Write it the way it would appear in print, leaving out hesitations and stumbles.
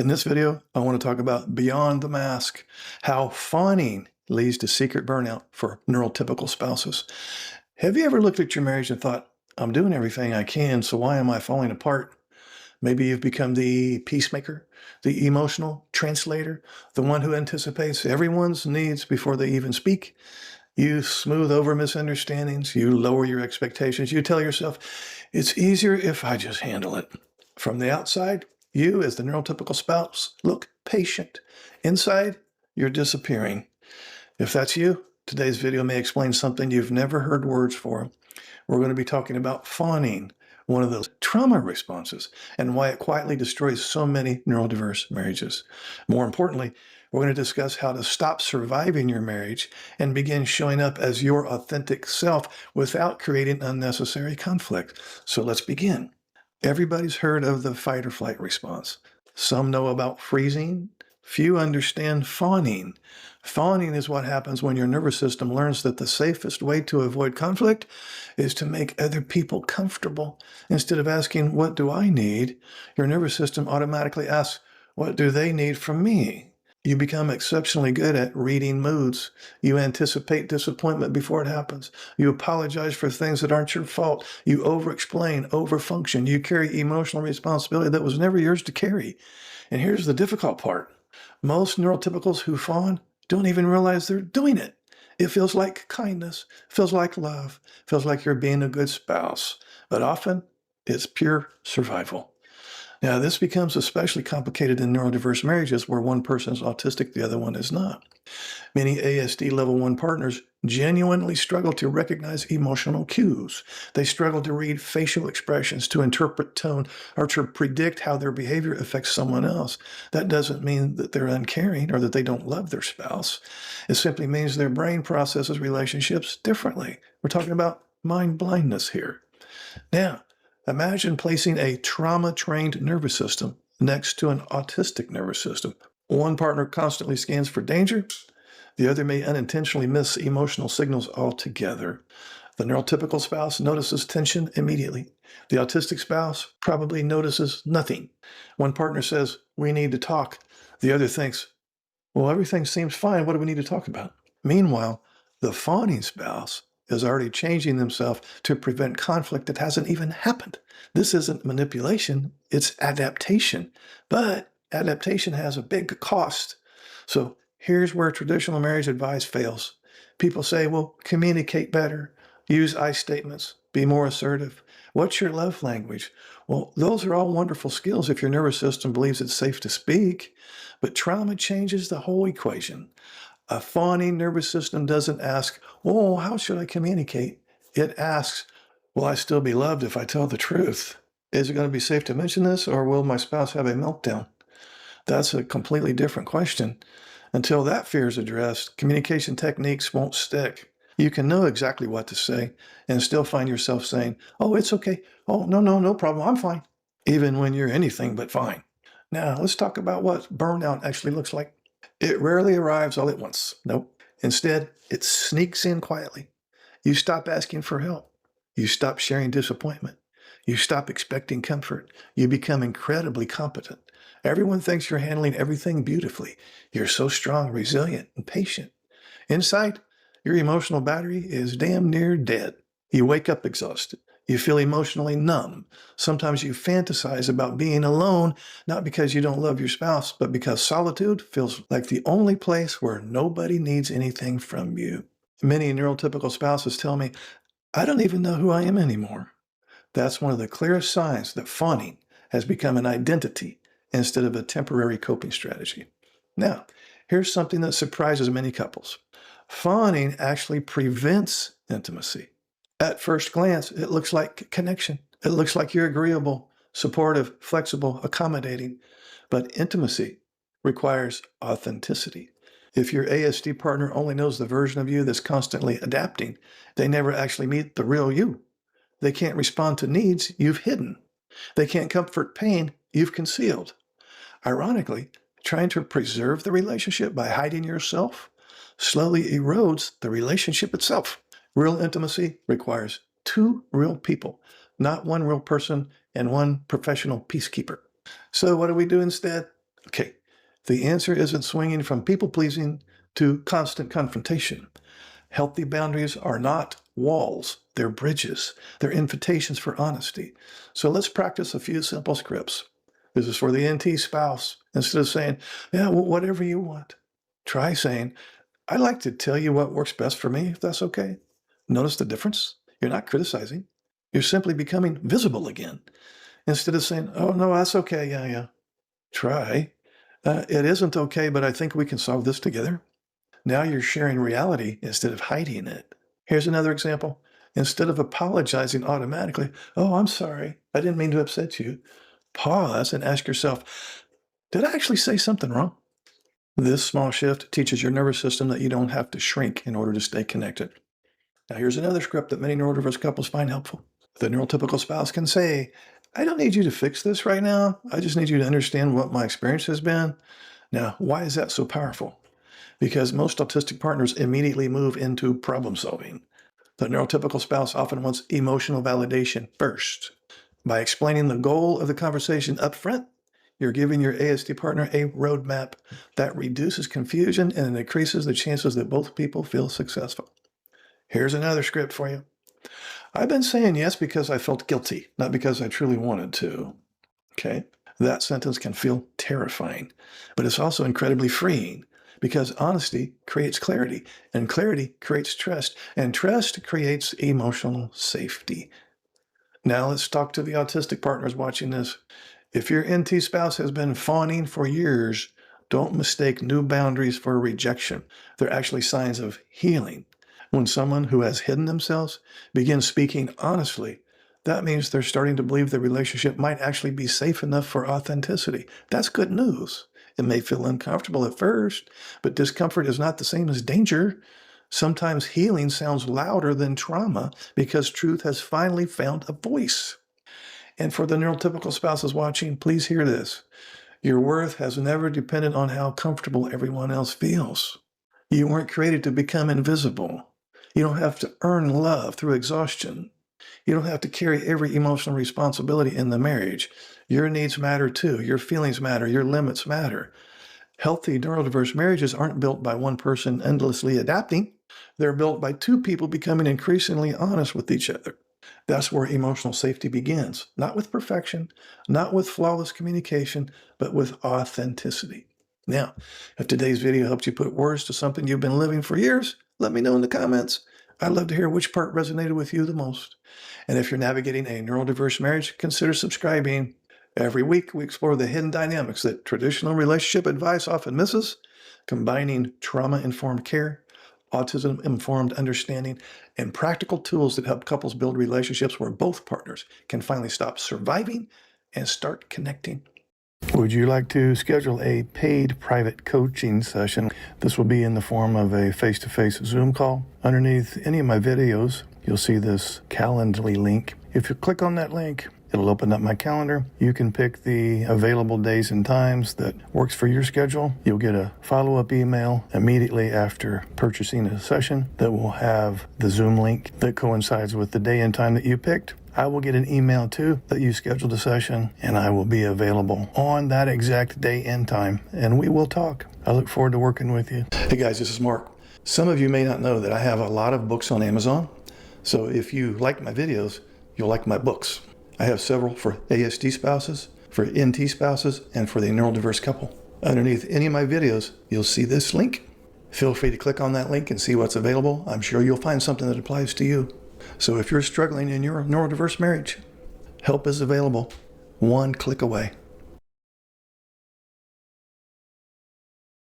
In this video, I want to talk about beyond the mask, how fawning leads to secret burnout for neurotypical spouses. Have you ever looked at your marriage and thought, I'm doing everything I can, so why am I falling apart? Maybe you've become the peacemaker, the emotional translator, the one who anticipates everyone's needs before they even speak. You smooth over misunderstandings, you lower your expectations, you tell yourself, it's easier if I just handle it. From the outside, you, as the neurotypical spouse, look patient. Inside, you're disappearing. If that's you, today's video may explain something you've never heard words for. We're going to be talking about fawning, one of those trauma responses, and why it quietly destroys so many neurodiverse marriages. More importantly, we're going to discuss how to stop surviving your marriage and begin showing up as your authentic self without creating unnecessary conflict. So let's begin. Everybody's heard of the fight or flight response. Some know about freezing. Few understand fawning. Fawning is what happens when your nervous system learns that the safest way to avoid conflict is to make other people comfortable. Instead of asking, what do I need? Your nervous system automatically asks, what do they need from me? You become exceptionally good at reading moods. You anticipate disappointment before it happens. You apologize for things that aren't your fault. You over-explain, over-function. You carry emotional responsibility that was never yours to carry. And here's the difficult part. Most neurotypicals who fawn don't even realize they're doing it. It feels like kindness, feels like love, feels like you're being a good spouse. But often, it's pure survival. Now, this becomes especially complicated in neurodiverse marriages where one person is autistic, the other one is not. Many ASD level 1 partners genuinely struggle to recognize emotional cues. They struggle to read facial expressions, to interpret tone, or to predict how their behavior affects someone else. That doesn't mean that they're uncaring or that they don't love their spouse. It simply means their brain processes relationships differently. We're talking about mind blindness here. Now, imagine placing a trauma-trained nervous system next to an autistic nervous system. One partner constantly scans for danger. The other may unintentionally miss emotional signals altogether. The neurotypical spouse notices tension immediately. The autistic spouse probably notices nothing. One partner says, we need to talk. The other thinks, well, everything seems fine. What do we need to talk about? Meanwhile, the fawning spouse is already changing themselves to prevent conflict that hasn't even happened. This isn't manipulation, it's adaptation. But adaptation has a big cost. So here's where traditional marriage advice fails. People say, well, communicate better, use I statements, be more assertive. What's your love language? Well, those are all wonderful skills if your nervous system believes it's safe to speak, but trauma changes the whole equation. A fawning nervous system doesn't ask, oh, how should I communicate? It asks, will I still be loved if I tell the truth? Is it going to be safe to mention this, or will my spouse have a meltdown? That's a completely different question. Until that fear is addressed, communication techniques won't stick. You can know exactly what to say and still find yourself saying, oh, it's okay. Oh, no problem. I'm fine. Even when you're anything but fine. Now, let's talk about what burnout actually looks like. It rarely arrives all at once. Nope. Instead, it sneaks in quietly. You stop asking for help. You stop sharing disappointment. You stop expecting comfort. You become incredibly competent. Everyone thinks you're handling everything beautifully. You're so strong, resilient, and patient. Inside, your emotional battery is damn near dead. You wake up exhausted. You feel emotionally numb. Sometimes you fantasize about being alone, not because you don't love your spouse, but because solitude feels like the only place where nobody needs anything from you. Many neurotypical spouses tell me, I don't even know who I am anymore. That's one of the clearest signs that fawning has become an identity instead of a temporary coping strategy. Now, here's something that surprises many couples. Fawning actually prevents intimacy. At first glance, it looks like connection. It looks like you're agreeable, supportive, flexible, accommodating. But intimacy requires authenticity. If your ASD partner only knows the version of you that's constantly adapting, they never actually meet the real you. They can't respond to needs you've hidden. They can't comfort pain you've concealed. Ironically, trying to preserve the relationship by hiding yourself slowly erodes the relationship itself. Real intimacy requires two real people, not one real person and one professional peacekeeper. So what do we do instead? Okay, The answer isn't swinging from people-pleasing to constant confrontation. Healthy boundaries are not walls. They're bridges. They're invitations for honesty. So let's practice a few simple scripts. This is for the NT spouse. Instead of saying, yeah, well, whatever you want, try saying, I'd like to tell you what works best for me, if that's okay. Notice the difference? You're not criticizing. You're simply becoming visible again. Instead of saying, oh, no, that's okay. Yeah. Try. It isn't okay, but I think we can solve this together. Now you're sharing reality instead of hiding it. Here's another example. Instead of apologizing automatically, oh, I'm sorry, I didn't mean to upset you. Pause and ask yourself, did I actually say something wrong? This small shift teaches your nervous system that you don't have to shrink in order to stay connected. Now here's another script that many neurodiverse couples find helpful. The neurotypical spouse can say, I don't need you to fix this right now. I just need you to understand what my experience has been. Now, why is that so powerful? Because most autistic partners immediately move into problem solving. The neurotypical spouse often wants emotional validation first. By explaining the goal of the conversation up front, you're giving your ASD partner a roadmap that reduces confusion and increases the chances that both people feel successful. Here's another script for you. I've been saying yes because I felt guilty, not because I truly wanted to. Okay? That sentence can feel terrifying, but it's also incredibly freeing because honesty creates clarity, and clarity creates trust, and trust creates emotional safety. Now let's talk to the autistic partners watching this. If your NT spouse has been fawning for years, don't mistake new boundaries for rejection. They're actually signs of healing. When someone who has hidden themselves begins speaking honestly, that means they're starting to believe the relationship might actually be safe enough for authenticity. That's good news. It may feel uncomfortable at first, but discomfort is not the same as danger. Sometimes healing sounds louder than trauma because truth has finally found a voice. And for the neurotypical spouses watching, please hear this. Your worth has never depended on how comfortable everyone else feels. You weren't created to become invisible. You don't have to earn love through exhaustion. You don't have to carry every emotional responsibility in the marriage. Your needs matter too. Your feelings matter. Your limits matter. Healthy neurodiverse marriages aren't built by one person endlessly adapting. They're built by two people becoming increasingly honest with each other. That's where emotional safety begins. Not with perfection, not with flawless communication, but with authenticity. Now, if today's video helped you put words to something you've been living for years, let me know in the comments. I'd love to hear which part resonated with you the most. And if you're navigating a neurodiverse marriage, consider subscribing. Every week, we explore the hidden dynamics that traditional relationship advice often misses, combining trauma-informed care, autism-informed understanding, and practical tools that help couples build relationships where both partners can finally stop surviving and start connecting. Would you like to schedule a paid private coaching session? This will be in the form of a face-to-face Zoom call. Underneath any of my videos, you'll see this Calendly link. If you click on that link, it'll open up my calendar. You can pick the available days and times that works for your schedule. You'll get a follow-up email immediately after purchasing a session that will have the Zoom link that coincides with the day and time that you picked. I will get an email too that you scheduled a session, and I will be available on that exact day and time, and we will talk. I look forward to working with you. Hey guys, this is Mark. Some of you may not know that I have a lot of books on Amazon. So if you like my videos, you'll like my books. I have several for ASD spouses, for NT spouses, and for the neurodiverse couple. Underneath any of my videos, you'll see this link. Feel free to click on that link and see what's available. I'm sure you'll find something that applies to you. So if you're struggling in your neurodiverse marriage, help is available, one click away.